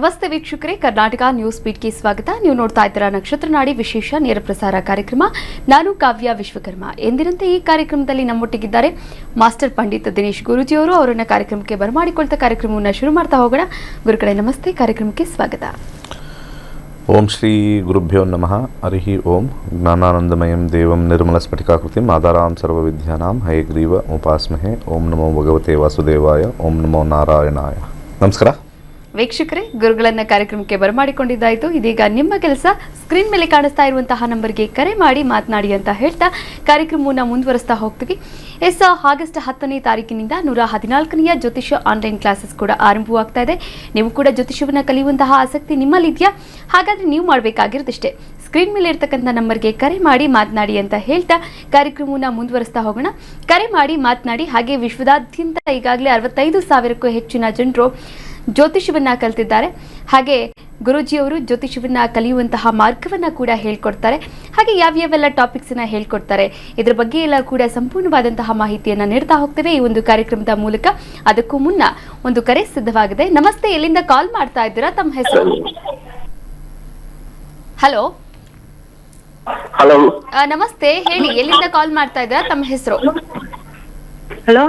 ನಮಸ್ತೆ ವೀಕ್ಷಕರೇ, ಕರ್ನಾಟಕ ನ್ಯೂಸ್ ಬೀಟ್ಗೆ ಸ್ವಾಗತ. ನೀವು ನೋಡ್ತಾ ಇದ್ದೀರಾ ನಕ್ಷತ್ರ ನಾಡಿ ವಿಶೇಷ ನೇರ ಪ್ರಸಾರ ಕಾರ್ಯಕ್ರಮ. ನಾನು ಕಾವ್ಯ ವಿಶ್ವಕರ್ಮ. ಎಂದಿನಂತೆ ಈ ಕಾರ್ಯಕ್ರಮದಲ್ಲಿ ನಮ್ಮೊಟ್ಟಿಗಿದ್ದಾರೆ ಮಾಸ್ಟರ್ ಪಂಡಿತ್ ದಿನೇಶ್ ಗುರೂಜಿ ಅವರು. ಅವರನ್ನ ಕಾರ್ಯಕ್ರಮಕ್ಕೆ ಬರಮಾಡಿಕೊಳ್ತಾ ಕಾರ್ಯಕ್ರಮವನ್ನು ಶುರು ಮಾಡ್ತಾ ಹೋಗೋಣ. ಗುರುಗಳೇ ನಮಸ್ತೆ, ಕಾರ್ಯಕ್ರಮಕ್ಕೆ ಸ್ವಾಗತ. ಓಂ ಶ್ರೀ ಗುರುಭ್ಯೋ ನಮಃ. ಹರಿ ಓಂ. ಜ್ಞಾನಾನಂದಮಯಂ ದೇವಂ ನಿರ್ಮಲ ಸ್ಫಟಿಕಾಕೃತಿಂ ಆಧಾರಾಂ ಸರ್ವವಿದ್ಯಾನಾಂ ಹಯಗ್ರೀವ ಉಪಾಸ್ಮಹೆ. ಓಂ ನಮೋ ಭಗವತೆ ವಾಸುದೇವಾಯ. ಓಂ ನಮೋ ನಾರಾಯಣಾಯ. ನಮಸ್ಕಾರ ವೀಕ್ಷಕರೇ, ಗುರುಗಳನ್ನ ಕಾರ್ಯಕ್ರಮಕ್ಕೆ ಬರಮಾಡಿಕೊಂಡಿದ್ದಾಯಿತು. ಇದೀಗ ನಿಮ್ಮ ಕೆಲಸ ಸ್ಕ್ರೀನ್ ಮೇಲೆ ಕಾಣಿಸ್ತಾ ಇರುವಂತಹ ನಂಬರ್ಗೆ ಕರೆ ಮಾಡಿ ಮಾತನಾಡಿ ಅಂತ ಹೇಳ್ತಾ ಕಾರ್ಯಕ್ರಮವನ್ನು ಮುಂದುವರಿಸ್ತಾ ಹೋಗ್ತೀವಿ. ಆಗಸ್ಟ್ 10ನೇ ತಾರೀಕಿನಿಂದ 114ನೆಯ ಜ್ಯೋತಿಷ್ಯ ಆನ್ಲೈನ್ ಕ್ಲಾಸಸ್ ಕೂಡ ಆರಂಭವಾಗ್ತಾ ಇದೆ. ನೀವು ಕೂಡ ಜ್ಯೋತಿಷ್ಯವನ್ನು ಕಲಿಯುವಂತಹ ಆಸಕ್ತಿ ನಿಮ್ಮಲ್ಲಿದೆಯಾ? ಹಾಗಾದ್ರೆ ನೀವು ಮಾಡಬೇಕಾಗಿರೋದಿಷ್ಟೇ, ಸ್ಕ್ರೀನ್ ಮೇಲೆ ಇರ್ತಕ್ಕಂಥ ನಂಬರ್ಗೆ ಕರೆ ಮಾಡಿ ಮಾತನಾಡಿ ಅಂತ ಹೇಳ್ತಾ ಕಾರ್ಯಕ್ರಮವನ್ನು ಮುಂದುವರಿಸ್ತಾ ಹೋಗೋಣ. ಕರೆ ಮಾಡಿ ಮಾತನಾಡಿ. ಹಾಗೆ ವಿಶ್ವದಾದ್ಯಂತ ಈಗಾಗಲೇ 65,000ಕ್ಕೂ ಹೆಚ್ಚಿನ ಜನರು ಜ್ಯೋತಿಷ್ಯವನ್ನ ಕಲಿತಿದ್ದಾರೆ. ಹಾಗೆ ಗುರೂಜಿಯವರು ಜ್ಯೋತಿಷ್ಯವನ್ನ ಕಲಿಯುವಂತಹ ಮಾರ್ಗವನ್ನ ಕೂಡ ಹೇಳ್ಕೊಡ್ತಾರೆ. ಹಾಗೆ ಯಾವ್ಯಾವೆಲ್ಲ ಟಾಪಿಕ್ಸ್ ಅನ್ನ ಹೇಳ್ಕೊಡ್ತಾರೆ, ಇದ್ರ ಬಗ್ಗೆ ಎಲ್ಲ ಕೂಡ ಸಂಪೂರ್ಣವಾದಂತಹ ಮಾಹಿತಿಯನ್ನ ನೀಡ್ತಾ ಹೋಗ್ತೇವೆ ಈ ಒಂದು ಕಾರ್ಯಕ್ರಮದ ಮೂಲಕ. ಅದಕ್ಕೂ ಮುನ್ನ ಒಂದು ಕರೆ ಸಿದ್ಧವಾಗಿದೆ. ನಮಸ್ತೆ, ಎಲ್ಲಿಂದ ಕಾಲ್ ಮಾಡ್ತಾ ಇದ್ದೀರಾ? ತಮ್ಮ ಹೆಸರು? ಹಲೋ ಹಲೋ, ನಮಸ್ತೆ, ಹೇಳಿ, ಎಲ್ಲಿಂದ ಕಾಲ್ ಮಾಡ್ತಾ ಇದ್ದೀರಾ? ತಮ್ಮ ಹೆಸರು? ಹಲೋ.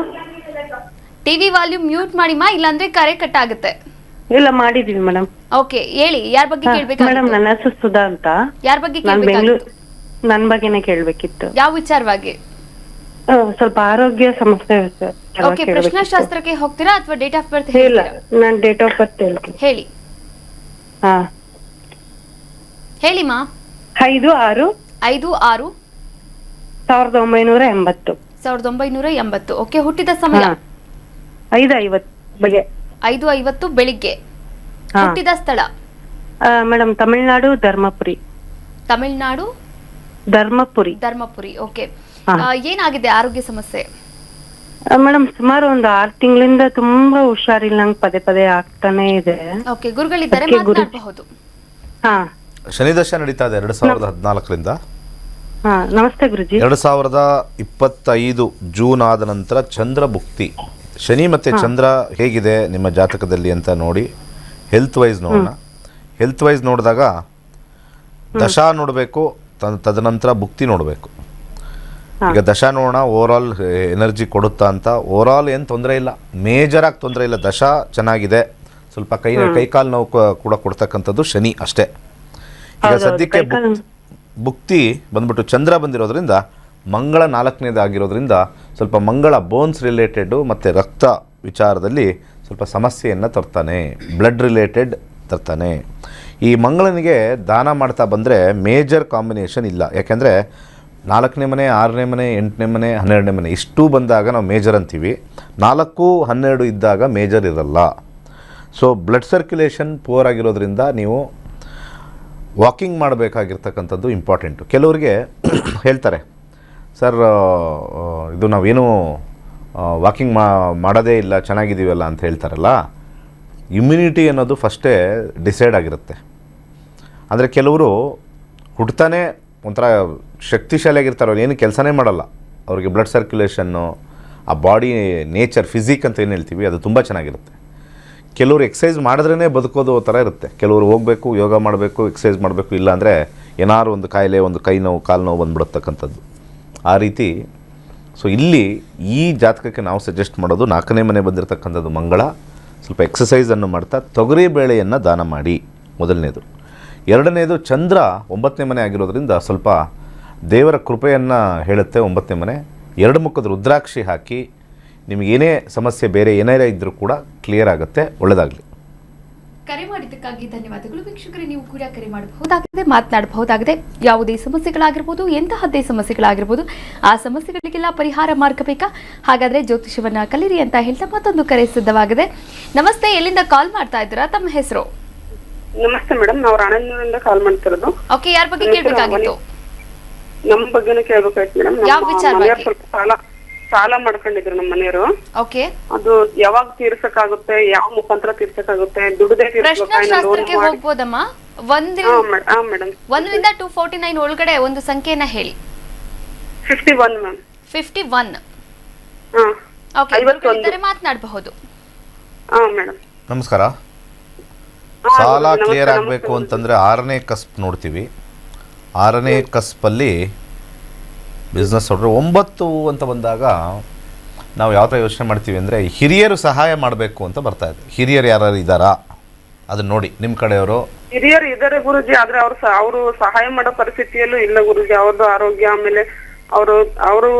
ಟಿವಿ ವಾಲ್ಯೂಮ್ ಮ್ಯೂಟ್ ಮಾಡಿಮಾ, ಇಲ್ಲಾಂದ್ರೆ ಕರೆ ಕಟ್ ಆಗುತ್ತೆ. ಇಲ್ಲ, ಮಾಡಿದೀವಿ ಮೇಡಮ್. ಓಕೆ, ಹೇಳಿ, ಯಾರ ಬಗ್ಗೆ ಮೇಡಮ್, ಕೇಳ್ಬೇಕಾಗಿತ್ತು? ನನ್ನ ಹೆಸರು ಸುಧಾ ಅಂತ. ಯಾರ ಬಗ್ಗೆ ನಾನು ಕೇಳ್ಬೇಕಾಗಿತ್ತು? ನನ್ ಬಗ್ಗೆನೇ ಕೇಳ್ಬೇಕಿತ್ತು. ಯಾವ ವಿಚಾರವಾಗಿ? ಸ್ವಲ್ಪ ಆರೋಗ್ಯ ಸಮಸ್ಯೆ ಓಕೆ, ಪ್ರಶ್ನಾಶಾಸ್ತ್ರಕ್ಕೆ ಹೋಗ್ತೀರಾ ಅಥವಾ ಡೇಟ್ ಆಫ್ ಬರ್ತ್? ಇಲ್ಲ, ನಾನ್ ಡೇಟ್ ಆಫ್ ಬರ್ತ್ ಹೇಳ್ತೀನಿ. ಹೇಳಿ. ಹಾ, ಹೇಳಿಮಾ. 5/6/1980. 1980. ಓಕೆ, ಹುಟ್ಟಿದ ಸಮಯ? 5:50 ಬಗ್ಗೆ. 5:50 ಬೆಳಿಗ್ಗೆ. ಹುಟ್ಟಿದ ಸ್ಥಳ? ಮೇಡಮ್, ತಮಿಳ್ನಾಡು ಧರ್ಮಪುರಿ. ತಮಿಳ್ನಾಡು ಧರ್ಮಪುರಿ. ಓಕೆ, ಏನಾಗಿದೆ ಆರೋಗ್ಯ ಸಮಸ್ಯೆ? ಮೇಡಮ್, ಸುಮಾರು ಒಂದು 6 ತಿಂಗಳಿಂದ ತುಂಬಾ ಹುಷಾರಿಲ್ಲ, ನಂಗೆ ಪದೇ ಪದೇ ಆಗ್ತಾನೆ ಇದೆ. ಓಕೆ, ಗುರುಗಳಿದ್ದಾರೆ, ಮಾತನಾಡಬಹುದು. ಹಾ, ಶನಿ ದಶ ನಡೀತಾ ಇದೆ 2014ರಿಂದ. ಹಾ, ನಮಸ್ತೆ ಗುರುಜಿ. 2025 ಜೂನ್ ಆದ ನಂತರ ಚಂದ್ರ ಭುಕ್ತಿ. ಶನಿ ಮತ್ತು ಚಂದ್ರ ಹೇಗಿದೆ ನಿಮ್ಮ ಜಾತಕದಲ್ಲಿ ಅಂತ ನೋಡಿ ಹೆಲ್ತ್ ವೈಸ್ ನೋಡೋಣ. ಹೆಲ್ತ್ ವೈಸ್ ನೋಡಿದಾಗ ದಶಾ ನೋಡಬೇಕು, ತದನಂತರ ಭುಕ್ತಿ ನೋಡಬೇಕು. ಈಗ ದಶಾ ನೋಡೋಣ, ಓವರಾಲ್ ಎನರ್ಜಿ ಕೊಡುತ್ತಾ ಅಂತ. ಓವರಾಲ್ ಏನು ತೊಂದರೆ ಇಲ್ಲ, ಮೇಜರಾಗಿ ತೊಂದರೆ ಇಲ್ಲ. ದಶಾ ಚೆನ್ನಾಗಿದೆ, ಸ್ವಲ್ಪ ಕೈಕಾಲು ನೋವು ಕೂಡ ಕೊಡ್ತಕ್ಕಂಥದ್ದು ಶನಿ ಅಷ್ಟೇ. ಈಗ ಸದ್ಯಕ್ಕೆ ಭುಕ್ತಿ ಬಂದ್ಬಿಟ್ಟು ಚಂದ್ರ ಬಂದಿರೋದ್ರಿಂದ ಮಂಗಳ 4ನೇದಾಗಿರೋದ್ರಿಂದ ಸ್ವಲ್ಪ ಮಂಗಳ ಬೋನ್ಸ್ ರಿಲೇಟೆಡು ಮತ್ತು ರಕ್ತ ವಿಚಾರದಲ್ಲಿ ಸ್ವಲ್ಪ ಸಮಸ್ಯೆಯನ್ನು ತರ್ತಾನೆ, ಬ್ಲಡ್ ರಿಲೇಟೆಡ್ ತರ್ತಾನೆ. ಈ ಮಂಗಳನಿಗೆ ದಾನ ಮಾಡ್ತಾ ಬಂದರೆ ಮೇಜರ್ ಕಾಂಬಿನೇಷನ್ ಇಲ್ಲ. ಯಾಕೆಂದರೆ 4ನೇ ಮನೆ, 6ನೇ ಮನೆ, 8ನೇ ಮನೆ, 12ನೇ ಮನೆ ಇಷ್ಟೂ ಬಂದಾಗ ನಾವು ಮೇಜರ್ ಅಂತೀವಿ. 4, 12 ಇದ್ದಾಗ ಮೇಜರ್ ಇರಲ್ಲ. ಸೊ ಬ್ಲಡ್ ಸರ್ಕ್ಯುಲೇಷನ್ ಪೂರ್ ಆಗಿರೋದ್ರಿಂದ ನೀವು ವಾಕಿಂಗ್ ಮಾಡಬೇಕಾಗಿರ್ತಕ್ಕಂಥದ್ದು ಇಂಪಾರ್ಟೆಂಟು. ಕೆಲವರಿಗೆ ಹೇಳ್ತಾರೆ, ಸರ್ ಇದು ನಾವೇನು ವಾಕಿಂಗ್ ಮಾಡೋದೇ ಇಲ್ಲ, ಚೆನ್ನಾಗಿದ್ದೀವಲ್ಲ ಅಂತ ಹೇಳ್ತಾರಲ್ಲ. ಇಮ್ಯುನಿಟಿ ಅನ್ನೋದು ಫಸ್ಟೇ ಡಿಸೈಡ್ ಆಗಿರುತ್ತೆ. ಅಂದರೆ ಕೆಲವರು ಹುಡ್ತಾನೆ ಒಂಥರ ಶಕ್ತಿಶಾಲಿಯಾಗಿರ್ತಾರೆ, ಏನು ಕೆಲಸನೇ ಮಾಡಲ್ಲ. ಅವ್ರಿಗೆ ಬ್ಲಡ್ ಸರ್ಕ್ಯುಲೇಷನ್ನು, ಆ ಬಾಡಿ ನೇಚರ್, ಫಿಸಿಕ್ ಅಂತ ಏನು ಹೇಳ್ತೀವಿ, ಅದು ತುಂಬ ಚೆನ್ನಾಗಿರುತ್ತೆ. ಕೆಲವರು ಎಕ್ಸಸೈಸ್ ಮಾಡಿದ್ರೇ ಬದುಕೋದು ಥರ ಇರುತ್ತೆ. ಕೆಲವರು ಹೋಗಬೇಕು, ಯೋಗ ಮಾಡಬೇಕು, ಎಕ್ಸಸೈಸ್ ಮಾಡಬೇಕು, ಇಲ್ಲಾಂದರೆ ಏನಾದ್ರು ಒಂದು ಕಾಯಿಲೆ, ಒಂದು ಕೈ ನೋವು, ಕಾಲು ನೋವು ಬಂದ್ಬಿಡತಕ್ಕಂಥದ್ದು ಆ ರೀತಿ. ಸೊ ಇಲ್ಲಿ ಈ ಜಾತಕಕ್ಕೆ ನಾವು ಸಜೆಸ್ಟ್ ಮಾಡೋದು 4ನೇ ಮನೆ ಬಂದಿರತಕ್ಕಂಥದ್ದು ಮಂಗಳ. ಸ್ವಲ್ಪ ಎಕ್ಸಸೈಸನ್ನು ಮಾಡ್ತಾ ತೊಗರಿ ಬೇಳೆಯನ್ನು ದಾನ ಮಾಡಿ, ಮೊದಲನೇದು. ಎರಡನೇದು ಚಂದ್ರ 9ನೇ ಮನೆ ಆಗಿರೋದ್ರಿಂದ ಸ್ವಲ್ಪ ದೇವರ ಕೃಪೆಯನ್ನು ಹೇಳುತ್ತೆ 9ನೇ ಮನೆ. 2 ಮುಖದ ರುದ್ರಾಕ್ಷಿ ಹಾಕಿ, ನಿಮಗೇನೇ ಸಮಸ್ಯೆ ಬೇರೆ ಏನಾರ ಇದ್ದರೂ ಕೂಡ ಕ್ಲಿಯರ್ ಆಗುತ್ತೆ. ಒಳ್ಳೆಯದಾಗಲಿ. ಕರೆ ಮಾಡಿದ್ದಕ್ಕಾಗಿ ಧನ್ಯವಾದಗಳು. ವೀಕ್ಷಕರೇ, ನೀವು ಕೂಡ ಕರೆ ಮಾಡಬಹುದಾಗಿದೆ, ಮಾತನಾಡಬಹುದಾಗಿದೆ. ಯಾವುದೇ ಸಮಸ್ಯೆಗಳಾಗಿರ್ಬೋದು, ಎಂತಹದ್ದೇ ಸಮಸ್ಯೆಗಳಾಗಿರ್ಬೋದು, ಆ ಸಮಸ್ಯೆಗಳಿಗೆಲ್ಲ ಪರಿಹಾರ ಮಾರ್ಗ ಬೇಕಾ? ಹಾಗಾದ್ರೆ ಜ್ಯೋತಿಷ್ಯವನ್ನ ಕಲಿರಿ ಅಂತ ಹೇಳ್ತಾ ಮತ್ತೊಂದು ಕರೆ ಸಿದ್ಧವಾಗಿದೆ. ನಮಸ್ತೆ, ಎಲ್ಲಿಂದ ಕಾಲ್ ಮಾಡ್ತಾ ಇದ್ದೀರಾ? ತಮ್ಮ ಹೆಸರು? ನಮಸ್ತೆ ಮೇಡಮ್, ನಾವು ರಾಣೆಬೆನ್ನೂರಿಂದ ಕಾಲ್ ಮಾಡ್ತಿರೋದು. ಓಕೆ, ಯಾರ ಬಗ್ಗೆ ಕೇಳಬೇಕಾಗಿತ್ತು? ನಮ್ಮ ಬಗ್ಗೆನೇ ಕೇಳ್ಬೇಕಾಯ್ತು ಮೇಡಮ್. ಯಾವ ವಿಚಾರವಾಗಿ? ಸ್ವಲ್ಪ ಸಾಲ ಮಾಡ್ಕೊಂಡಿದ್ರು ನಮ್ಮ ಮನೆಯವರು. ಓಕೆ, ಅದು ಯಾವಾಗ ತೀರ್ಸಕ್ಕಾಗುತ್ತೆ, ಯಾವ ಮುಖಾಂತರ ತೀರ್ಸಕ್ಕಾಗುತ್ತೆ, ದುಡ್ಡದೇ ಪ್ರಶ್ನಾಶಾಸ್ತ್ರಕ್ಕೆ ಹೋಗ್ಬೋದಮ್ಮ? ಮೇಡಮ್ 1ರಿಂದ 249 ಒಳಗಡೆ ಒಂದು ಸಂಖ್ಯೆನ ಹೇಳಿ. 51 ಮ್ಯಾಮ್. 51. ಓಕೆ, ಮಾತನಾಡಬಹುದು. ಮೇಡಮ್ ನಮಸ್ಕಾರ. ಸಾಲ ನಮಸ್ತೆ, ಕ್ಲಿಯರ್ ನಮಸ್ತೆ ಆಗಬೇಕು ಗುರೂಜಿ. ಅಂತಂದರೆ 6ನೇ ಕಸ್ಪ್ ನೋಡ್ತೀವಿ. 6ನೇ ಕಸ್ಪಲ್ಲಿ ಬಿಸ್ನೆಸ್ ಹೊಡ್ರೆ 9 ಅಂತ ಬಂದಾಗ ನಾವು ಯಾವ ಥರ ಯೋಚನೆ ಮಾಡ್ತೀವಿ ಅಂದರೆ ಹಿರಿಯರು ಸಹಾಯ ಮಾಡಬೇಕು ಅಂತ ಬರ್ತಾ ಇದೆ. ಹಿರಿಯರು ಯಾರು ಇದ್ದಾರಾ ಅದನ್ನ ನೋಡಿ, ನಿಮ್ಮ ಕಡೆಯವರು. ಹಿರಿಯರು ಇದಾರೆ ಗುರುಜಿ, ಆದ್ರೆ ಅವರು ಸಹಾಯ ಮಾಡೋ ಪರಿಸ್ಥಿತಿಯಲ್ಲೂ ಇಲ್ಲ ಗುರುಜಿ. ಅವ್ರದ್ದು ಆರೋಗ್ಯ, ಆಮೇಲೆ ಅವರು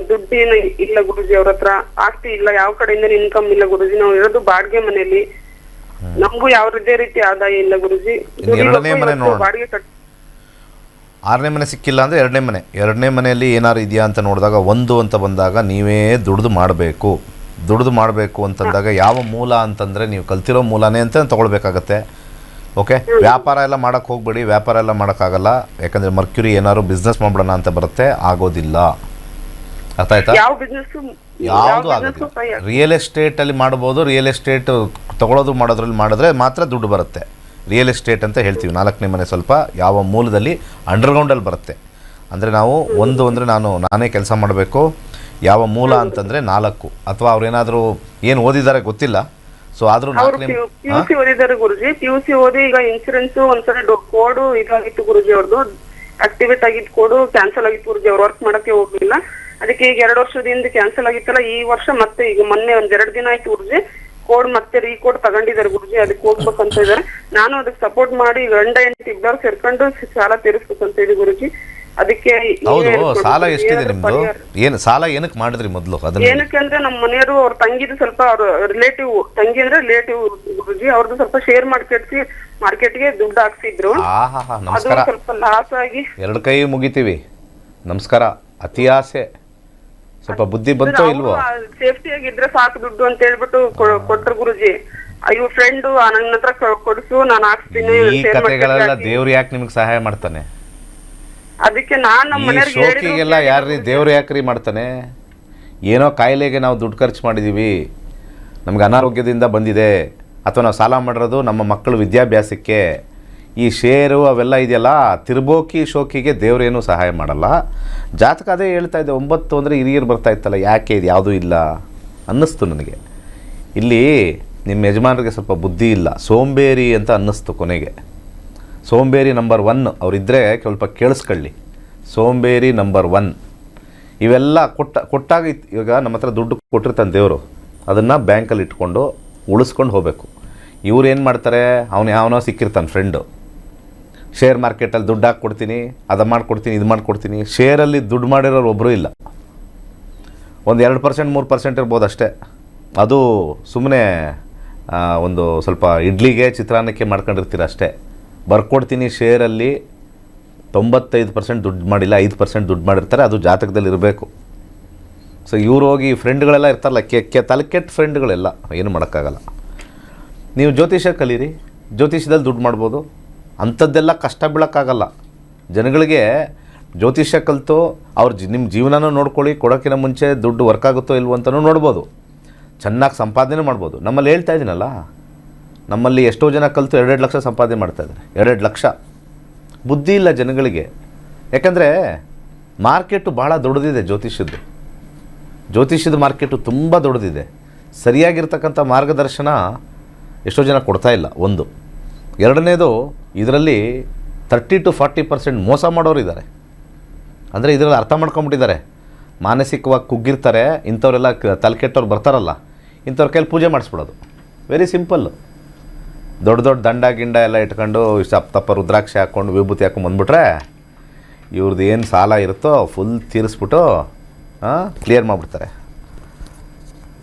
ದುಡ್ಡಿನ ಇಲ್ಲ ಗುರುಜಿ, ಅವ್ರ ಹತ್ರ ಆಸ್ತಿ ಇಲ್ಲ, ಯಾವ ಕಡೆಯಿಂದ ಇನ್ಕಮ್ ಇಲ್ಲ ಗುರುಜಿ. ನಾವು ಇರೋದು ಬಾಡಿಗೆ ಮನೆಯಲ್ಲಿ, ನಮಗೂ ಯಾವುದೇ ರೀತಿ ಆದಾಯ ಇಲ್ಲ ಗುರುಜಿ. ಎರಡನೇ ಮನೆ ನೋಡೋಣ. ಬಾಡಿಗೆ 6ನೇ ಮನೆ ಸಿಕ್ಕಿಲ್ಲ ಅಂದರೆ 2ನೇ ಮನೆ. 2ನೇ ಮನೆಯಲ್ಲಿ ಏನಾರು ಇದೆಯಾ ಅಂತ ನೋಡಿದಾಗ 1 ಅಂತ ಬಂದಾಗ ನೀವೇ ದುಡ್ದು ಮಾಡಬೇಕು ಅಂತಂದಾಗ ಯಾವ ಮೂಲ ಅಂತಂದರೆ ನೀವು ಕಲ್ತಿರೋ ಮೂಲನೇ ಅಂತ ತೊಗೊಳ್ಬೇಕಾಗತ್ತೆ. ಓಕೆ, ವ್ಯಾಪಾರ ಎಲ್ಲ ಮಾಡೋಕ್ಕೆ ಹೋಗಬೇಡಿ, ವ್ಯಾಪಾರ ಎಲ್ಲ ಮಾಡೋಕ್ಕಾಗಲ್ಲ. ಯಾಕಂದರೆ ಮರ್ಕ್ಯುರಿ ಏನಾದ್ರು ಬಿಸ್ನೆಸ್ ಮಾಡೋಣ ಅಂತ ಬರುತ್ತೆ, ಆಗೋದಿಲ್ಲ. ಅರ್ಥ ಆಯ್ತಾ? ಯಾವ ಬಿಸ್ನೆಸ್ ಯಾವುದು ಆಗೋದಿಲ್ಲ. ರಿಯಲ್ ಎಸ್ಟೇಟಲ್ಲಿ ಮಾಡ್ಬೋದು. ರಿಯಲ್ ಎಸ್ಟೇಟ್ ಮಾಡೋದ್ರಲ್ಲಿ ಮಾಡಿದ್ರೆ ಮಾತ್ರ ದುಡ್ಡು ಬರುತ್ತೆ. ರಿಯಲ್ ಎಸ್ಟೇಟ್ ಅಂತ ಹೇಳ್ತೀವಿ. 4ನೇ ಮನೆ ಸ್ವಲ್ಪ ಯಾವ ಮೂಲದಲ್ಲಿ ಅಂಡರ್ಗ್ರೌಂಡಲ್ಲಿ ಬರುತ್ತೆ. ಅಂದರೆ ನಾವು 1 ಅಂದರೆ ನಾನೇ ಕೆಲಸ ಮಾಡಬೇಕು. ಯಾವ ಮೂಲ ಅಂತಂದರೆ 4, ಅಥವಾ ಅವ್ರೇನಾದರೂ ಏನು ಓದಿದ್ದಾರೆ ಗೊತ್ತಿಲ್ಲ. ಸೊ ಆದರೂ 4ನೇ PUC ಓದಿದ್ದಾರೆ ಗುರುಜಿ. PUC ಓದಿ ಈಗ ಇನ್ಸೂರೆನ್ಸ್ ಒಂದ್ಸರಿ ಕೋಡು ಇದಾಗಿತ್ತು ಗುರುಜಿ, ಅವ್ರದ್ದು ಆಕ್ಟಿವೇಟ್ ಆಗಿತ್ತು, ಕೋಡು ಕ್ಯಾನ್ಸಲ್ ಆಗಿತ್ತು ಗುರುಜಿ. ಅವ್ರು ವರ್ಕ್ ಮಾಡಕ್ಕೆ ಹೋಗ್ಲಿಲ್ಲ. ಅದಕ್ಕೆ ಈಗ 2 ವರ್ಷದಿಂದ ಕ್ಯಾನ್ಸಲ್ ಆಗಿತ್ತಲ್ಲ, ಈ ವರ್ಷ ಮತ್ತೆ ಈಗ ಮೊನ್ನೆ 2 ದಿನ ಆಯ್ತು ಗುರುಜಿ, ಕೋಡ್ ಮತ್ತೆ ರೀಕೋಡ್ ತಗೊಂಡಿದ್ದಾರೆ ಗುರುಜಿ. ಅದಕ್ಕೆ ಹೋಗ್ಬೇಕಂತ ಇದಾರೆ. ನಾನು ಅದಕ್ಕೆ ಸಪೋರ್ಟ್ ಮಾಡಿ ಗಂಡ ಹೆಂಡತಿ ಇಬ್ಬರು ಸೇರ್ಕೊಂಡು ಸಾಲ ತೀರಿಸ್ಬೇಕಂತ ಇದೆ ಗುರುಜಿ. ಅದಕ್ಕೆ ಹೌದು. ಸಾಲ ಎಷ್ಟಿದೆ ನಿಮ್ದು? ಏನು ಸಾಲ ಏನಕ್ಕೆ ಮಾಡಿದ್ರಿ ಮೊದಲು? ಅದನ್ನ ಏನಕ್ಕೆ ಅಂದ್ರೆ ನಮ್ಮ ಮನೆಯವರು ಅವ್ರ ತಂಗಿದು ಸ್ವಲ್ಪ ಅವ್ರ ರಿಲೇಟಿವ್, ತಂಗಿ ಅಂದ್ರೆ ರಿಲೇಟಿವ್ ಗುರುಜಿ, ಅವ್ರದ್ದು ಸ್ವಲ್ಪ ಶೇರ್ ಮಾರ್ಕೆಟ್ಗೆ ದುಡ್ಡು ಹಾಕ್ಸಿದ್ರು. ಅದು ನಮಸ್ಕಾರ. ಸ್ವಲ್ಪ ಲಾಸ್ ಆಗಿ 2 ಕೈ ಮುಗಿತೀವಿ. ನಮಸ್ಕಾರ. ಅತಿ ಆಸೆ ಸ್ವಲ್ಪ ಬುದ್ಧಿ ಬಂತೋ ಇಲ್ವೋ? ಸೇಫ್ಟಿ ಆಗಿದ್ರೆ ಸಾಕು ದುಡ್ಡು ಅಂತ ಹೇಳ್ಬಿಟ್ಟು ಕೊಟ್ರು ಗುರುಜಿ. ಇವ್ರ ಫ್ರೆಂಡ್ ನನ್ನ ಹತ್ರ ಕೊಡ್ಸು, ನಾನು ಹಾಕ್ಸ್ತೀನಿ. ಈ ಕಥೆಗಳೆಲ್ಲ ದೇವ್ರು ಯಾಕೆ ನಿಮ್ಗೆ ಸಹಾಯ ಮಾಡ್ತಾನೆ? ಅದಕ್ಕೆ ನಾನ್ ನಮ್ಮ ಈ ಮನೆಯವ್ರಿಗೆ ಶೋಕಿಗೆಲ್ಲ ಯಾರ್ರಿ ದೇವ್ರು ಯಾಕ್ರಿ ಮಾಡ್ತಾನೆ? ಏನೋ ಕಾಯಿಲೆಗೆ ನಾವು ದುಡ್ಡು ಖರ್ಚು ಮಾಡಿದ್ದೀವಿ, ನಮ್ಗೆ ಅನಾರೋಗ್ಯದಿಂದ ಬಂದಿದೆ, ಅಥವಾ ನಾವು ಸಾಲ ಮಾಡಿರೋದು ನಮ್ಮ ಮಕ್ಕಳ ವಿದ್ಯಾಭ್ಯಾಸಕ್ಕೆ. ಈ ಶೇರು ಅವೆಲ್ಲ ಇದೆಯಲ್ಲ, ತಿರ್ಬೋಕಿ ಶೋಕಿಗೆ ದೇವ್ರೇನು ಸಹಾಯ ಮಾಡಲ್ಲ. ಜಾತಕ ಅದೇ ಹೇಳ್ತಾ ಇದೆ. 9 ಅಂದರೆ ಹಿರಿಯರು ಬರ್ತಾ ಇತ್ತಲ್ಲ, ಯಾಕೆ ಇದು ಯಾವುದೂ ಇಲ್ಲ ಅನ್ನಿಸ್ತು ನನಗೆ. ಇಲ್ಲಿ ನಿಮ್ಮ ಯಜಮಾನರಿಗೆ ಸ್ವಲ್ಪ ಬುದ್ಧಿ ಇಲ್ಲ, ಸೋಂಬೇರಿ ಅಂತ ಅನ್ನಿಸ್ತು ಕೊನೆಗೆ. ಸೋಂಬೇರಿ ನಂಬರ್ 1 ಅವರಿದ್ದರೆ ಸ್ವಲ್ಪ ಕೇಳಿಸ್ಕೊಳ್ಳಿ. ಸೋಂಬೇರಿ ನಂಬರ್ 1 ಇವೆಲ್ಲ ಕೊಟ್ಟಾಗ ಈಗ ನಮ್ಮ ಹತ್ರ ದುಡ್ಡು ಕೊಟ್ಟಿರ್ತಾನೆ ದೇವರು, ಅದನ್ನು ಬ್ಯಾಂಕಲ್ಲಿ ಇಟ್ಕೊಂಡು ಉಳಿಸ್ಕೊಂಡು ಹೋಗಬೇಕು. ಇವ್ರು ಏನು ಮಾಡ್ತಾರೆ, ಯಾವನೋ ಸಿಕ್ಕಿರ್ತಾನೆ ಫ್ರೆಂಡು, ಶೇರ್ ಮಾರ್ಕೆಟಲ್ಲಿ ದುಡ್ಡು ಹಾಕ್ಕೊಡ್ತೀನಿ, ಅದು ಮಾಡಿಕೊಡ್ತೀನಿ, ಇದು ಮಾಡಿಕೊಡ್ತೀನಿ. ಶೇರಲ್ಲಿ ದುಡ್ಡು ಮಾಡಿರೋರು ಒಬ್ಬರು ಇಲ್ಲ. ಒಂದು 2% 3% ಇರ್ಬೋದು ಅಷ್ಟೇ. ಅದು ಸುಮ್ಮನೆ ಒಂದು ಸ್ವಲ್ಪ ಇಡ್ಲಿಗೆ ಚಿತ್ರಾನ್ನಕ್ಕೆ ಮಾಡ್ಕೊಂಡಿರ್ತೀರ ಅಷ್ಟೇ. ಬರ್ಕೊಡ್ತೀನಿ ಶೇರಲ್ಲಿ 95% ದುಡ್ಡು ಮಾಡಿಲ್ಲ, 5% ದುಡ್ಡು ಮಾಡಿರ್ತಾರೆ. ಅದು ಜಾತಕದಲ್ಲಿ ಇರಬೇಕು. ಸೊ ಇವ್ರು ಹೋಗಿ ಫ್ರೆಂಡ್ಗಳೆಲ್ಲ ಇರ್ತಾರಲ್ಲ, ತಲೆಕೆಟ್ಟ ಫ್ರೆಂಡ್ಗಳೆಲ್ಲ, ಏನು ಮಾಡೋಕ್ಕಾಗಲ್ಲ. ನೀವು ಜ್ಯೋತಿಷ್ಯ ಕಲೀರಿ, ಜ್ಯೋತಿಷ್ಯದಲ್ಲಿ ದುಡ್ಡು ಮಾಡ್ಬೋದು. ಅಂಥದ್ದೆಲ್ಲ ಕಷ್ಟ ಬೀಳೋಕ್ಕಾಗಲ್ಲ ಜನಗಳಿಗೆ. ಜ್ಯೋತಿಷ್ಯ ಕಲಿತು ನಿಮ್ಮ ಜೀವನನೂ ನೋಡ್ಕೊಳ್ಳಿ, ಕೊಡೋಕ್ಕಿಂತ ಮುಂಚೆ ದುಡ್ಡು ವರ್ಕ್ ಆಗುತ್ತೋ ಇಲ್ವೋ ಅಂತಲೂ ನೋಡ್ಬೋದು. ಚೆನ್ನಾಗಿ ಸಂಪಾದನೆ ಮಾಡ್ಬೋದು. ನಮ್ಮಲ್ಲಿ ಹೇಳ್ತಾ ಇದ್ದೀನಲ್ಲ, ನಮ್ಮಲ್ಲಿ ಎಷ್ಟೋ ಜನ ಕಲಿತು 2 ಲಕ್ಷ ಸಂಪಾದನೆ ಮಾಡ್ತಾಯಿದ್ದಾರೆ. 2 ಲಕ್ಷ. ಬುದ್ಧಿ ಇಲ್ಲ ಜನಗಳಿಗೆ. ಯಾಕಂದರೆ ಮಾರ್ಕೆಟು ಭಾಳ ದೊಡ್ಡದಿದೆ. ಜ್ಯೋತಿಷ್ಯದ ಮಾರ್ಕೆಟು ತುಂಬ ದೊಡ್ಡದಿದೆ. ಸರಿಯಾಗಿರ್ತಕ್ಕಂಥ ಮಾರ್ಗದರ್ಶನ ಎಷ್ಟೋ ಜನ ಕೊಡ್ತಾ ಇಲ್ಲ. 1. 2ನೇದು, ಇದರಲ್ಲಿ 30 to 40% ಮೋಸ ಮಾಡೋರು ಇದ್ದಾರೆ. ಅಂದರೆ ಇದರಲ್ಲಿ ಅರ್ಥ ಮಾಡ್ಕೊಂಬಿಟ್ಟಿದ್ದಾರೆ. ಮಾನಸಿಕವಾಗಿ ಕುಗ್ಗಿರ್ತಾರೆ ಇಂಥವರೆಲ್ಲ, ತಲೆಕೆಟ್ಟವ್ರು ಬರ್ತಾರಲ್ಲ, ಇಂಥವ್ರ ಕೈಲಿ ಪೂಜೆ ಮಾಡಿಸ್ಬಿಡೋದು. Very simple. ದೊಡ್ಡ ದಂಡ ಗಿಂಡ ಎಲ್ಲ ಇಟ್ಕೊಂಡು ತಪ್ಪ ರುದ್ರಾಕ್ಷಿ ಹಾಕ್ಕೊಂಡು ವಿಭೂತಿ ಹಾಕೊಂಡು ಬಂದ್ಬಿಟ್ರೆ ಇವ್ರದ್ದು ಏನು ಸಾಲ ಇರುತ್ತೋ ಫುಲ್ ತೀರಿಸ್ಬಿಟ್ಟು ಕ್ಲಿಯರ್ ಮಾಡಿಬಿಡ್ತಾರೆ.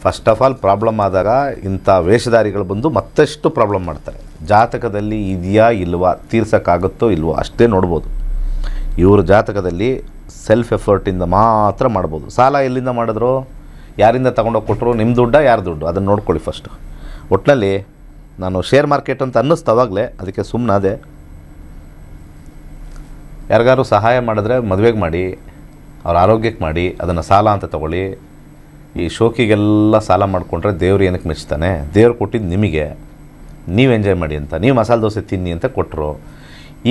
ಫಸ್ಟ್ ಆಫ್ ಆಲ್ ಪ್ರಾಬ್ಲಮ್ ಆದಾಗ ಇಂಥ ವೇಷಧಾರಿಗಳು ಬಂದು ಮತ್ತಷ್ಟು ಪ್ರಾಬ್ಲಮ್ ಮಾಡ್ತಾರೆ. ಜಾತಕದಲ್ಲಿ ಇದೆಯಾ ಇಲ್ವಾ, ತೀರ್ಸೋಕ್ಕಾಗುತ್ತೋ ಇಲ್ವೋ ಅಷ್ಟೇ ನೋಡ್ಬೋದು. ಇವ್ರ ಜಾತಕದಲ್ಲಿ ಸೆಲ್ಫ್ ಎಫರ್ಟಿಂದ ಮಾತ್ರ ಮಾಡ್ಬೋದು. ಸಾಲ ಎಲ್ಲಿಂದ ಮಾಡಿದ್ರು, ಯಾರಿಂದ ತೊಗೊಂಡೋಗಿ ಕೊಟ್ಟರು, ನಿಮ್ಮ ದುಡ್ಡ ಯಾರು ದುಡ್ಡು, ಅದನ್ನು ನೋಡ್ಕೊಳ್ಳಿ ಫಸ್ಟು. ಒಟ್ಟಿನಲ್ಲಿ ನಾನು ಶೇರ್ ಮಾರ್ಕೆಟ್ ಅಂತ ಅನ್ನಿಸ್ತಾವಾಗಲೇ ಅದಕ್ಕೆ ಸುಮ್ಮನಾದೆ. ಯಾರಿಗಾರು ಸಹಾಯ ಮಾಡಿದ್ರೆ ಮದುವೆಗೆ ಮಾಡಿ, ಅವ್ರ ಆರೋಗ್ಯಕ್ಕೆ ಮಾಡಿ, ಅದನ್ನು ಸಾಲ ಅಂತ ತೊಗೊಳ್ಳಿ. ಈ ಶೋಕಿಗೆಲ್ಲ ಸಾಲ ಮಾಡಿಕೊಂಡ್ರೆ ದೇವ್ರು ಏನಕ್ಕೆ ಮೆಚ್ತಾನೆ? ದೇವ್ರು ಕೊಟ್ಟಿದ್ದು ನಿಮಗೆ, ನೀವು ಎಂಜಾಯ್ ಮಾಡಿ ಅಂತ. ನೀವು ಮಸಾಲೆ ದೋಸೆ ತಿನ್ನಿ ಅಂತ ಕೊಟ್ಟರು.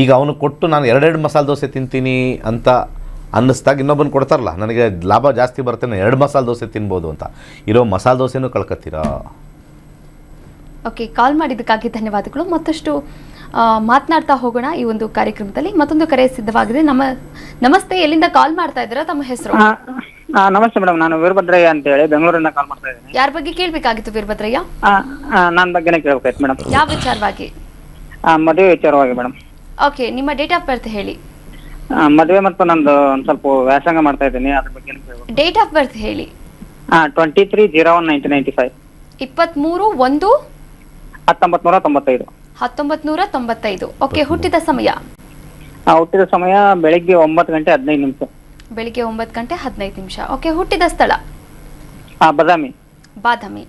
ಈಗ ಅವನು ಕೊಟ್ಟು ನಾನು 2 ಮಸಾಲೆ ದೋಸೆ ತಿಂತೀನಿ ಅಂತ ಅನ್ನಿಸ್ದಾಗ ಇನ್ನೊಬ್ಬನು ಕೊಡ್ತಾರಲ್ಲ, ನನಗೆ ಲಾಭ ಜಾಸ್ತಿ ಬರುತ್ತೆ, ನಾನು 2 ಮಸಾಲೆ ದೋಸೆ ತಿನ್ಬೋದು ಅಂತ. ಇರೋ ಮಸಾಲೆ ದೋಸೆನೂ ಕಳ್ಕೊತೀರಾ. ಓಕೆ, ಕಾಲ್ ಮಾಡಿದ್ದಕ್ಕಾಗಿ ಧನ್ಯವಾದಗಳು. ಮತ್ತಷ್ಟು ಮಾತನಾಡ್ತಾ ಹೋಗೋಣ ಈ ಒಂದು ಕಾರ್ಯಕ್ರಮದಲ್ಲಿ. ಮತ್ತೊಂದು ಕರೆ ಸಿದ್ಧವಾಗಿದೆ. ನಮಸ್ತೆ, ಎಲ್ಲಿಂದ ಕಾಲ್ ಮಾಡ್ತಾ ಇದ್ದೀರಾ? ತಮ್ಮ ಹೆಸರು? ನಮಸ್ತೆ ಮೇಡಮ್, ನಾನು ವೀರಭದ್ರಯ್ಯ ಅಂತ ಹೇಳಿ ಬೆಂಗಳೂರಿಂದ ಕಾಲ್ ಮಾಡ್ತಾ ಇದ್ದೀನಿ. ಯಾರ ಬಗ್ಗೆ ಕೇಳಬೇಕಾಗಿತ್ತು ವೀರಭದ್ರಯ್ಯ? ನನ್ನ ಬಗ್ಗೆನೇ ಕೇಳಬೇಕಾಯ್ತು ಮೇಡಮ್. ಯಾವ ವಿಚಾರವಾಗಿ? ಮದುವೆ ವಿಚಾರವಾಗಿ ಮೇಡಮ್. ಓಕೆ, ನಿಮ್ಮ ಡೇಟ್ ಆಫ್ ಬರ್ತ್ ಹೇಳಿ. ಮದುವೆ ಮತ್ತು ನಂದು ಒಂದು ಸ್ವಲ್ಪ ವ್ಯಾಸಂಗ ಮಾಡ್ತಾ ಇದ್ದೀನಿ, ಅದ್ರ ಬಗ್ಗೆ ಕೇಳಬೇಕು. ಡೇಟ್ ಆಫ್ ಬರ್ತ್ ಹೇಳಿ. 23/01/1995. 23/1/1995. 1995. ಓಕೆ, ಹುಟ್ಟಿದ ಸಮಯ? ಹುಟ್ಟಿದ ಸಮಯ ಬೆಳಿಗ್ಗೆ 9:15. ಬೆಳಿಗ್ಗೆ 9:15. ಓಕೆ, ಹುಟ್ಟಿದ ಸ್ಥಳ? ಬದಾಮಿ. ಬಾದಾಮಿ.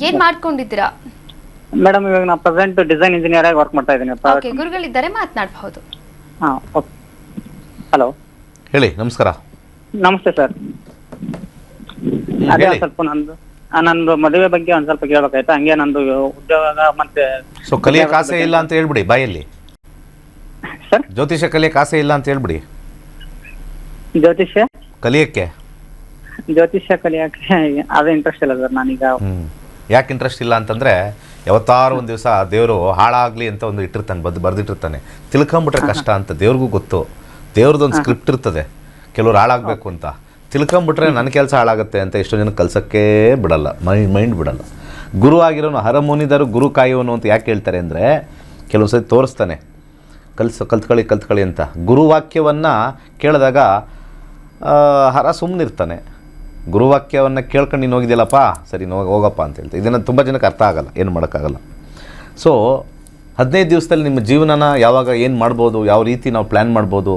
ಏನ್ ಮಾಡ್ಕೊಂಡಿದ್ದೀರಾ? ಮೇಡಮ್ ಇವಾಗ ನಾನು ಪ್ರೆಸೆಂಟ್ ಡಿಸೈನ್ ಇಂಜಿನಿಯರ್ ಆಗಿ ವರ್ಕ್ ಮಾಡ್ತಾ ಇದ್ದೀನಿ. ಓಕೆ, ಗುರುಗಳಿದ್ದಾರೆ, ಮಾತನಾಡಬಹುದು. ಓಕೆ. ಹಲೋ, ಹೇಳಿ. ನಮಸ್ಕಾರ. ನಮಸ್ತೆ ಸರ್. ಅದೇ ಹೇಳಿ. ಸ್ವಲ್ಪ ನಂದು ಮದುವೆ ಬಗ್ಗೆ ಒಂದ್ ಸ್ವಲ್ಪ ಕೇಳ್ಬೇಕಾಯ್ತು. ಹಂಗೆ ನಂದು ಉದ್ಯೋಗ ಮತ್ತೆ ಸೊ ಕಲಿಯಕ್ಕೆ ಆಸೆ ಇಲ್ಲ ಅಂತ ಹೇಳ್ಬಿಡಿ ಬಾಯಲ್ಲಿ. ಸರ್, ಜ್ಯೋತಿಷ್ಯ ಕಲಿಯಕ್ಕೆ ಆಸೆ ಇಲ್ಲ ಅಂತ ಹೇಳ್ಬಿಡಿ. ಜ್ಯೋತಿಷ್ಯ ಕಲಿಯಕ್ಕೆ ಕಲಿಯಕ್ಕೆ ಅದು ಇಂಟ್ರೆಸ್ಟ್ ಇಲ್ಲ ಸರ್ ನಾನೀಗ. ಯಾಕೆ ಇಂಟ್ರೆಸ್ಟ್ ಇಲ್ಲ ಅಂತಂದರೆ, ಯಾವತ್ತಾರು ಒಂದು ದಿವಸ ದೇವರು ಹಾಳಾಗಲಿ ಅಂತ ಒಂದು ಇಟ್ಟಿರ್ತಾನೆ, ಬರೆದಿಟ್ಟಿರ್ತಾನೆ. ತಿಳ್ಕೊಂಬಿಟ್ರೆ ಕಷ್ಟ ಅಂತ ದೇವ್ರಿಗೂ ಗೊತ್ತು. ದೇವ್ರದ್ದೊಂದು ಸ್ಕ್ರಿಪ್ಟ್ ಇರ್ತದೆ, ಕೆಲವ್ರು ಹಾಳಾಗಬೇಕು ಅಂತ. ತಿಳ್ಕೊಂಬಿಟ್ರೆ ನನ್ನ ಕೆಲಸ ಹಾಳಾಗುತ್ತೆ ಅಂತ ಎಷ್ಟೋ ಜನ ಕಲ್ಸೋಕ್ಕೆ ಬಿಡಲ್ಲ, ಮೈಂಡ್ ಬಿಡಲ್ಲ. ಗುರು ಆಗಿರೋನು ಹರಮುನಿದರು ಗುರು ಕಾಯುವನು ಅಂತ ಯಾಕೆ ಹೇಳ್ತಾರೆ ಅಂದರೆ, ಕೆಲವು ಸರಿ ತೋರಿಸ್ತಾನೆ ಕಲ್ತ್ಕೊಳ್ಳಿ ಅಂತ. ಗುರುವಾಕ್ಯವನ್ನು ಕೇಳಿದಾಗ ಹರ ಸುಮ್ಮನಿರ್ತಾನೆ. ಗುರುವಾಕ್ಯವನ್ನು ಕೇಳ್ಕೊಂಡು ನೀನು ಹೋಗಿದ್ಯಲ್ಲಪ್ಪ, ಸರಿ ಹೋಗಪ್ಪ ಅಂತ ಹೇಳ್ತಾರೆ. ಇದನ್ನು ತುಂಬ ಜನಕ್ಕೆ ಅರ್ಥ ಆಗೋಲ್ಲ, ಏನು ಮಾಡೋಕ್ಕಾಗಲ್ಲ. ಸೊ 15 ದಿವಸದಲ್ಲಿ ನಿಮ್ಮ ಜೀವನನ ಯಾವಾಗ ಏನು ಮಾಡ್ಬೋದು, ಯಾವ ರೀತಿ ನಾವು ಪ್ಲ್ಯಾನ್ ಮಾಡ್ಬೋದು.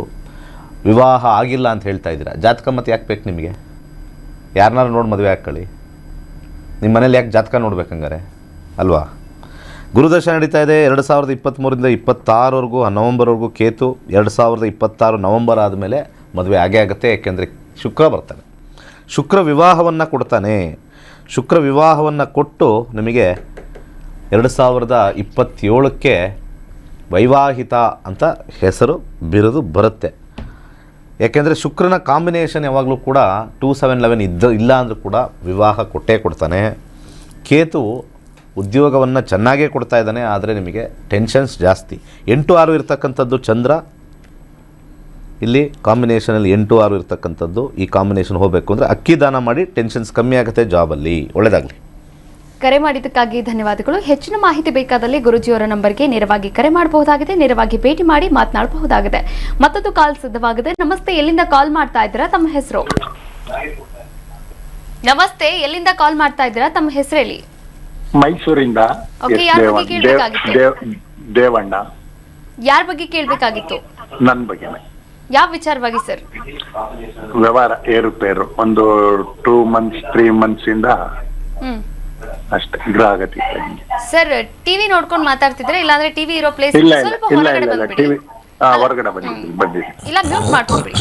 ವಿವಾಹ ಆಗಿಲ್ಲ ಅಂತ ಹೇಳ್ತಾ ಇದ್ದೀರಾ, ಜಾತಕ ಮತ್ತು ಯಾಕೆ ಬೇಕು ನಿಮಗೆ? ಯಾರನ್ನಾರು ನೋಡಿ ಮದುವೆ ಹಾಕ್ಕೊಳ್ಳಿ. ನಿಮ್ಮ ಮನೇಲಿ ಯಾಕೆ ಜಾತಕ ನೋಡ್ಬೇಕಂಗಾರೆ ಅಲ್ವಾ? ಗುರುದಶ ನಡೀತಾ ಇದೆ 2023ರಿಂದ 26ವರೆಗೂ, ನವಂಬರ್ವರೆಗೂ ಕೇತು. 2026 ನವಂಬರ್ ಆದಮೇಲೆ ಮದುವೆ ಆಗೇ ಆಗುತ್ತೆ. ಯಾಕೆಂದರೆ ಶುಕ್ರ ಬರ್ತಾನೆ. ಶುಕ್ರ ವಿವಾಹವನ್ನು ಕೊಡ್ತಾನೆ. ಶುಕ್ರ ವಿವಾಹವನ್ನು ಕೊಟ್ಟು ನಿಮಗೆ 2027ಕ್ಕೆ ವೈವಾಹಿತ ಅಂತ ಹೆಸರು ಬಿರುದು ಬರುತ್ತೆ. ಯಾಕೆಂದರೆ ಶುಕ್ರನ ಕಾಂಬಿನೇಷನ್ ಯಾವಾಗಲೂ ಕೂಡ 2-7-11 ಇಲ್ಲ ಅಂದರೂ ಕೂಡ ವಿವಾಹ ಕೊಟ್ಟೇ ಕೊಡ್ತಾನೆ. ಕೇತು ಉದ್ಯೋಗವನ್ನು ಚೆನ್ನಾಗೇ ಕೊಡ್ತಾ ಇದ್ದಾನೆ, ಆದರೆ ನಿಮಗೆ ಟೆನ್ಷನ್ಸ್ ಜಾಸ್ತಿ. 8-6 ಇರ್ತಕ್ಕಂಥದ್ದು ಚಂದ್ರ. ಇಲ್ಲಿ ಕಾಂಬಿನೇಷನಲ್ಲಿ 8-6 ಇರ್ತಕ್ಕಂಥದ್ದು. ಈ ಕಾಂಬಿನೇಷನ್ ಹೋಗಬೇಕು ಅಂದರೆ ಅಕ್ಕಿ ದಾನ ಮಾಡಿ, ಟೆನ್ಷನ್ಸ್ ಕಮ್ಮಿ ಆಗುತ್ತೆ ಜಾಬಲ್ಲಿ. ಒಳ್ಳೆಯದಾಗಲಿ. ಕರೆ ಮಾಡಿದ್ದಕ್ಕಾಗಿ ಧನ್ಯವಾದಗಳು. ಹೆಚ್ಚಿನ ಮಾಹಿತಿ ಬೇಕಾದಲ್ಲಿ ಗುರುಜಿಯವರ ನಂಬರ್ಗೆ ನೇರವಾಗಿ ಕರೆ ಮಾಡಬಹುದಾಗಿದೆ, ನೇರವಾಗಿ ಭೇಟಿ ಮಾಡಿ ಮಾತನಾಡಬಹುದಾಗಿದೆ. ಮತ್ತೊಂದು ಕಾಲ್ ಸಿದ್ಧವಾಗಿದೆ. ನಮಸ್ತೆ, ಎಲ್ಲಿಂದ ಕಾಲ್ ಮಾಡ್ತಾ ಇದ್ದೀರಾ? ತಮ್ಮ ಹೆಸರು? ನಮಸ್ತೆ, ಎಲ್ಲಿಂದ ಕಾಲ್ ಮಾಡ್ತಾ ಇದ್ದೀರಾ? ತಮ್ಮ ಹೆಸರು ಹೇಳಿ. ಮೈಸೂರಿಂದ. ಓಕೆ, ಯಾರ ಬಗ್ಗೆ ಕೇಳಬೇಕಾಗಿತ್ತು? ದೇವಣ್ಣ. ಯಾರ ಬಗ್ಗೆ ಕೇಳಬೇಕಾಗಿತ್ತು? ನನ್ನ ಬಗ್ಗೆನೇ. ಯಾವ ವಿಚಾರವಾಗಿ ಸರ್? ವ್ಯವಹಾರ ಏರುಪೇರು ಒಂದು 2 months 3 months ಇಂದ ಅಷ್ಟೇ ಗ್ರಹಗತಿ. ಸರ್, ಟಿವಿ ನೋಡ್ಕೊಂಡು ಮಾತಾಡ್ತಿದ್ರೆ, ಇಲ್ಲಾಂದ್ರೆ ಟಿವಿ ಇರೋ ಪ್ಲೇಸ್ ಇಲ್ಲ ಸ್ವಲ್ಪ ಇಲ್ಲ ಹೊರಗಡೆ ಇಲ್ಲ ಬಂದ್ಬಿಡಿ. ಟಿವಿ ಹೊರಗಡೆ ಬಂದಿದ್ದೀನಿ. ಇಲ್ಲ, ಮ್ಯೂಟ್ ಮಾಡ್ಕೊಳ್ರಿ.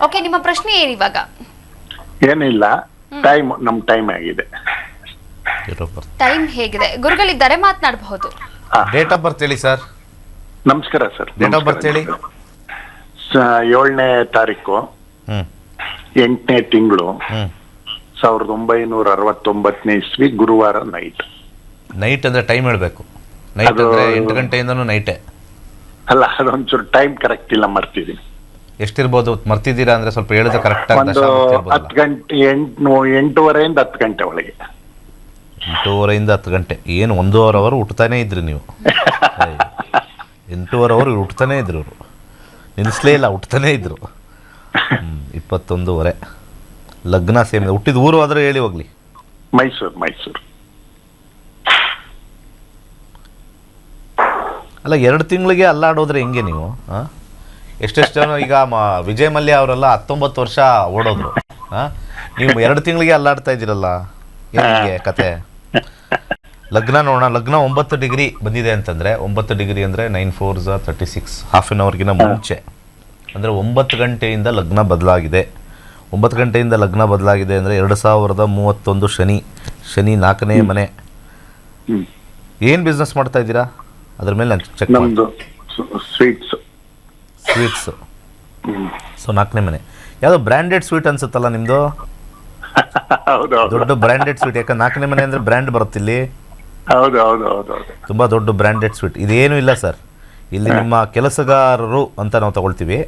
ಓಕೆ, ನಿಮ್ಮ ಪ್ರಶ್ನೆ ಏನು ಇವಾಗ? ಏನಿಲ್ಲ, ನಮ್ ಟೈಮ್ ಆಗಿದೆ. ಟೈಮ್ ಹೇಗಿದೆ? ಗುರುಗಳಿದ್ದಾರೆ, ಮಾತನಾಡಬಹುದು. ಡೇಟ್ ಆಫ್ ಬರ್ತ್ ಹೇಳಿ ಸರ್. ನಮಸ್ಕಾರ ಸರ್. ಡೇಟ್ ಆಫ್ ಬರ್ತ್ ಹೇಳಿ. 7ನೇ ತಾರೀಕು 8ನೇ ತಿಂಗಳು 1969ನೇ ಇಸ್ವಿ ಗುರುವಾರ ನೈಟ್. ನೈಟ್ ಅಂದರೆ ಟೈಮ್ ಹೇಳಬೇಕು. ನೈಟ್ ಅಂದರೆ 8 ಗಂಟೆಯಿಂದನೂ ನೈಟೇ ಅಲ್ಲ, ಅದೊಂಚೂರು ಟೈಮ್ ಕರೆಕ್ಟ್ ಇಲ್ಲ, ಮರ್ತಿದ್ದೀನಿ. ಎಷ್ಟಿರ್ಬೋದು ಮರ್ತಿದ್ದೀರಾ ಅಂದರೆ ಸ್ವಲ್ಪ ಹೇಳಿದ್ರೆ ಕರೆಕ್ಟಾಗಿ. ಒಂದು 10 ಗಂಟೆ 8:30ಯಿಂದ 10 ಗಂಟೆ ಒಳಗೆ. 8:30ಯಿಂದ 10 ಗಂಟೆ ಏನು 1.5 ಅವರ್ ಉಟ್ತಾನೇ ಇದ್ರಿ ನೀವು. 8.5 ಅವರ್ ಉಟ್ತಾನೇ ಇದ್ರು ಅವರು, ನಿಲ್ಲಿಸಲೇ ಇಲ್ಲ, ಉಟ್ತಾನೇ ಇದ್ರು. 21:30 ಲಗ್ನ ಸೇಮ್. ಹುಟ್ಟಿದ ಊರು ಆದರೆ ಹೇಳಿ ಹೋಗ್ಲಿ. ಮೈಸೂರು. ಅಲ್ಲ, 2 ತಿಂಗಳಿಗೆ ಅಲ್ಲಾಡೋದ್ರೆ ಹೆಂಗೆ ನೀವು? ಎಷ್ಟೆಷ್ಟು ಜನ ಈಗ ವಿಜಯ್ ಮಲ್ಯ ಅವರೆಲ್ಲ 19 ವರ್ಷ ಓಡೋದ್ರು. ನೀವು 2 ತಿಂಗಳಿಗೆ ಅಲ್ಲಾಡ್ತಾ ಇದ್ದೀರಲ್ಲ, ಏನಿಗೆ ಕತೆ? ಲಗ್ನ ನೋಡೋಣ. ಲಗ್ನ 9 ಡಿಗ್ರಿ ಬಂದಿದೆ ಅಂತಂದರೆ, 9 ಡಿಗ್ರಿ ಅಂದರೆ 9 4s 36, ಹಾಫ್ ಆನ್ ಅವರ್ಗಿನ ಮುಂಚೆ ಅಂದರೆ 9 ಗಂಟೆಯಿಂದ ಲಗ್ನ ಬದಲಾಗಿದೆ. 9 ಗಂಟೆಯಿಂದ ಲಗ್ನ ಬದಲಾಗಿದೆ ಅಂದರೆ 2031 ಶನಿ 4ನೇ ಮನೆ. ಏನು ಬಿಸ್ನೆಸ್ ಮಾಡ್ತಾ ಇದ್ದೀರಾ? ಅದ್ರ ಮೇಲೆ ನಾನು ಚೆಕ್ ಮಾಡಿ. ಸ್ವೀಟ್ಸ್. ಸೊ 4ನೇ ಮನೆ ಯಾವುದೋ ಬ್ರ್ಯಾಂಡೆಡ್ ಸ್ವೀಟ್ ಅನ್ಸುತ್ತಲ್ಲ ನಿಮ್ಮದು? ಹೌದು ಹೌದು ದೊಡ್ಡ ಬ್ರ್ಯಾಂಡೆಡ್ ಸ್ವೀಟ್. ಯಾಕಂದ್ರೆ 4ನೇ ಮನೆ ಅಂದರೆ ಬ್ರ್ಯಾಂಡ್ ಬರುತ್ತೆ ಇಲ್ಲಿ. ಹೌದು ಹೌದು ಹೌದು ಹೌದು. ತುಂಬ ದೊಡ್ಡ ಬ್ರ್ಯಾಂಡೆಡ್ ಸ್ವೀಟ್. ಇದೇನೂ ಇಲ್ಲ ಸರ್. ಇಲ್ಲಿ ನಿಮ್ಮ ಕೆಲಸಗಾರರು ಅಂತ ನಾವು ತಗೊಳ್ತೀವಿ.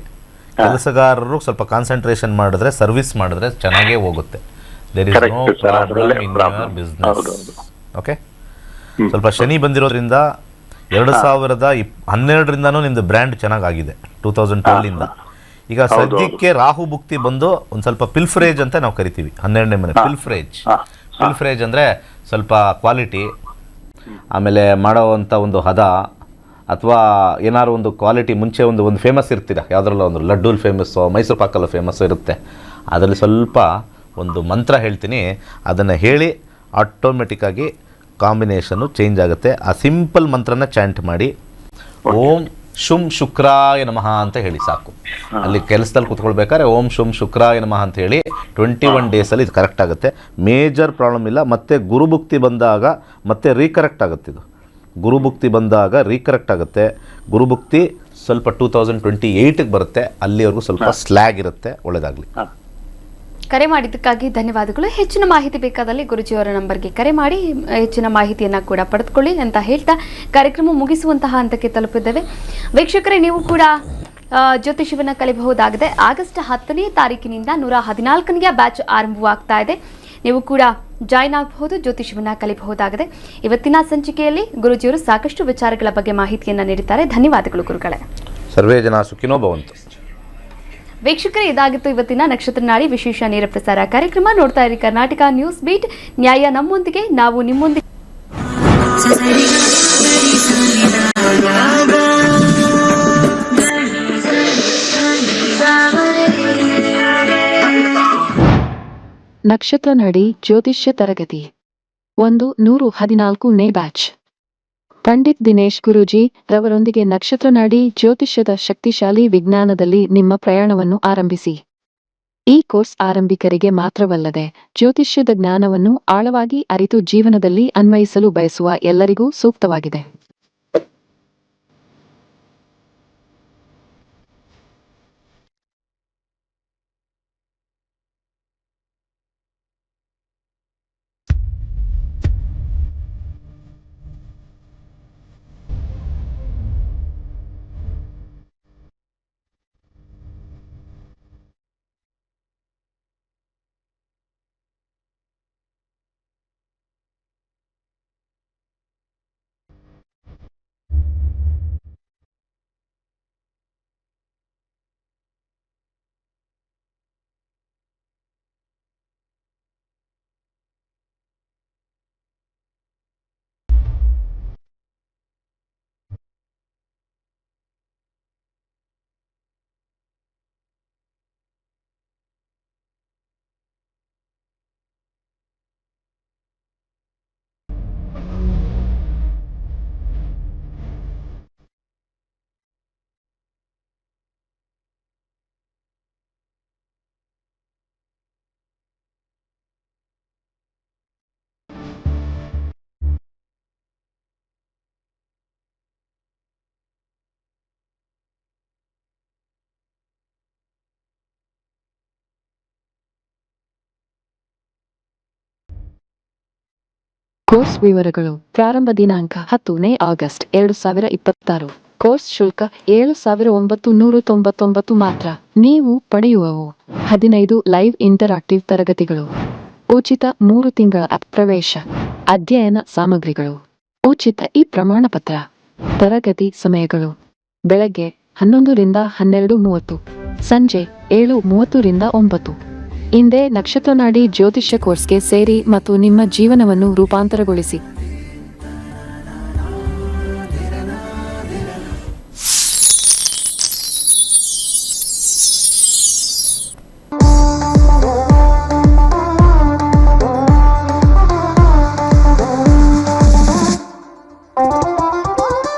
ಕೆಲಸಗಾರರು ಸ್ವಲ್ಪ ಕಾನ್ಸಂಟ್ರೇಷನ್ ಮಾಡಿದ್ರೆ, ಸರ್ವಿಸ್ ಮಾಡಿದ್ರೆ ಚೆನ್ನಾಗೇ ಹೋಗುತ್ತೆ. There is no problem in your business. Okay. ಸ್ವಲ್ಪ ಶನಿ ಬಂದಿರೋದ್ರಿಂದ 2012ರಿಂದನೂ ನಿಮ್ಮದು ಬ್ರ್ಯಾಂಡ್ ಚೆನ್ನಾಗಾಗಿದೆ, 2012ಇಂದ. ಈಗ ಸದ್ಯಕ್ಕೆ ರಾಹು ಭುಕ್ತಿ ಬಂದು ಒಂದು ಸ್ವಲ್ಪ ಪಿಲ್ಫ್ರೇಜ್ ಅಂತ ನಾವು ಕರಿತೀವಿ. 12ನೇ ಮನೆ ಪಿಲ್ಫ್ರೇಜ್ ಅಂದರೆ ಸ್ವಲ್ಪ ಕ್ವಾಲಿಟಿ, ಆಮೇಲೆ ಮಾಡೋವಂಥ ಒಂದು ಹದ, ಅಥವಾ ಏನಾದ್ರು ಒಂದು ಕ್ವಾಲಿಟಿ. ಮುಂಚೆ ಒಂದು ಫೇಮಸ್ ಇರ್ತೀರ, ಯಾವುದ್ರಲ್ಲ ಒಂದು ಲಡ್ಡೂಲ್ ಫೇಮಸ್ಸು, ಮೈಸೂರು ಪಾಕಲ್ಲ ಫೇಮಸ್ಸು ಇರುತ್ತೆ. ಅದರಲ್ಲಿ ಸ್ವಲ್ಪ ಒಂದು ಮಂತ್ರ ಹೇಳ್ತೀನಿ, ಅದನ್ನು ಹೇಳಿ ಆಟೋಮೆಟಿಕ್ಕಾಗಿ ಕಾಂಬಿನೇಷನ್ನು ಚೇಂಜ್ ಆಗುತ್ತೆ. ಆ ಸಿಂಪಲ್ ಮಂತ್ರನ ಚಾಂಟ್ ಮಾಡಿ, ಓಂ ಶುಂ ಶುಕ್ರಾಯ ನಮಃ ಅಂತ ಹೇಳಿ ಸಾಕು. ಅಲ್ಲಿ ಕೆಲಸದಲ್ಲಿ ಕೂತ್ಕೊಳ್ಬೇಕಾದ್ರೆ ಓಂ ಶುಂ ಶುಕ್ರಾಯ ನಮಃ ಅಂತ ಹೇಳಿ 21 ಡೇಸಲ್ಲಿ ಇದು ಕರೆಕ್ಟ್ ಆಗುತ್ತೆ. ಮೇಜರ್ ಪ್ರಾಬ್ಲಮ್ ಇಲ್ಲ. ಮತ್ತು ಗುರುಭುಕ್ತಿ ಬಂದಾಗ ಮತ್ತೆ ರೀಕರೆಕ್ಟ್ ಆಗುತ್ತೆ. ಇದು ಗುರುಭುಕ್ತಿ ಬಂದಾಗ ರೀಕರೆಕ್ಟ್ ಆಗುತ್ತೆ. ಗುರುಭುಕ್ತಿ ಸ್ವಲ್ಪ 2028ಗೆ ಬರುತ್ತೆ. ಅಲ್ಲಿವರೆಗೂ ಸ್ವಲ್ಪ ಸ್ಲ್ಯಾಗ್ ಇರುತ್ತೆ. ಒಳ್ಳೆಯದಾಗಲಿ. ಕರೆ ಮಾಡಿದ್ದಕ್ಕಾಗಿ ಧನ್ಯವಾದಗಳು. ಹೆಚ್ಚಿನ ಮಾಹಿತಿ ಬೇಕಾದಲ್ಲಿ ಗುರುಜಿಯವರ ನಂಬರ್ಗೆ ಕರೆ ಮಾಡಿ ಹೆಚ್ಚಿನ ಮಾಹಿತಿಯನ್ನು ಕೂಡ ಪಡೆದುಕೊಳ್ಳಿ ಅಂತ ಹೇಳ್ತಾ ಕಾರ್ಯಕ್ರಮ ಮುಗಿಸುವಂತಹ ಹಂತಕ್ಕೆ ತಲುಪಿದ್ದೇವೆ. ವೀಕ್ಷಕರೇ, ನೀವು ಕೂಡ ಜ್ಯೋತಿಷ್ಯವನ್ನು ಕಲಿಯಬಹುದಾಗಿದೆ. ಆಗಸ್ಟ್ 10ನೇ ತಾರೀಕಿನಿಂದ 114ನೇ ಬ್ಯಾಚ್ ಆರಂಭವಾಗ್ತಾ ಇದೆ. ನೀವು ಕೂಡ ಜಾಯ್ನ್ ಆಗಬಹುದು, ಜ್ಯೋತಿಷ್ಯವನ್ನು ಕಲಿಯಬಹುದಾಗಿದೆ. ಇವತ್ತಿನ ಸಂಚಿಕೆಯಲ್ಲಿ ಗುರುಜಿಯವರು ಸಾಕಷ್ಟು ವಿಚಾರಗಳ ಬಗ್ಗೆ ಮಾಹಿತಿಯನ್ನು ನೀಡಿದ್ದಾರೆ. ಧನ್ಯವಾದಗಳು ಗುರುಗಳೇ. ಸರ್ವೇ ಜನ ಸುಖಿನೋ ಭವಂತು. ವೀಕ್ಷಕರೇ, ಇದಾಗಿತ್ತು ಇವತ್ತಿನ ನಕ್ಷತ್ರ ನಾಡಿ ವಿಶೇಷ ನೇರ ಪ್ರಸಾರ ಕಾರ್ಯಕ್ರಮ. ನೋಡ್ತಾ ಇರಿ ಕರ್ನಾಟಕ ನ್ಯೂಸ್ ಬೀಟ್. ನ್ಯಾಯ ನಮ್ಮೊಂದಿಗೆ, ನಾವು ನಿಮ್ಮೊಂದಿಗೆ. ನಕ್ಷತ್ರ ನಡಿ ಜ್ಯೋತಿಷ್ಯ ತರಗತಿ 114ನೇ ಬ್ಯಾಚ್. ಪಂಡಿತ್ ದಿನೇಶ್ ಗುರೂಜಿ ರವರೊಂದಿಗೆ ನಕ್ಷತ್ರ ನಾಡಿ ಜ್ಯೋತಿಷ್ಯದ ಶಕ್ತಿಶಾಲಿ ವಿಜ್ಞಾನದಲ್ಲಿ ನಿಮ್ಮ ಪ್ರಯಾಣವನ್ನು ಆರಂಭಿಸಿ. ಈ ಕೋರ್ಸ್ ಆರಂಭಿಕರಿಗೆ ಮಾತ್ರವಲ್ಲದೆ ಜ್ಯೋತಿಷ್ಯದ ಜ್ಞಾನವನ್ನು ಆಳವಾಗಿ ಅರಿತು ಜೀವನದಲ್ಲಿ ಅನ್ವಯಿಸಲು ಬಯಸುವ ಎಲ್ಲರಿಗೂ ಸೂಕ್ತವಾಗಿದೆ. ಕೋರ್ಸ್ ವಿವರಗಳು. ಪ್ರಾರಂಭ ದಿನಾಂಕ 10ನೇ ಆಗಸ್ಟ್ 2026. ಕೋರ್ಸ್ ಶುಲ್ಕ 7,999 ಮಾತ್ರ. ನೀವು ಪಡೆಯುವವು 15 ಲೈವ್ ಇಂಟರಾಕ್ಟಿವ್ ತರಗತಿಗಳು, ಉಚಿತ 3 ತಿಂಗಳ ಆಪ್ ಪ್ರವೇಶ, ಅಧ್ಯಯನ ಸಾಮಗ್ರಿಗಳು, ಉಚಿತ ಈ ಪ್ರಮಾಣಪತ್ರ. ತರಗತಿ ಸಮಯಗಳು: ಬೆಳಗ್ಗೆ 11 ರಿಂದ 12:30, ಸಂಜೆ 7:30 ರಿಂದ 9. ಇಂದೇ ನಕ್ಷತ್ರ ನಾಡಿ ಜ್ಯೋತಿಷ್ಯ ಕೋರ್ಸ್ಗೆ ಸೇರಿ ಮತ್ತು ನಿಮ್ಮ ಜೀವನವನ್ನು ರೂಪಾಂತರಗೊಳಿಸಿ.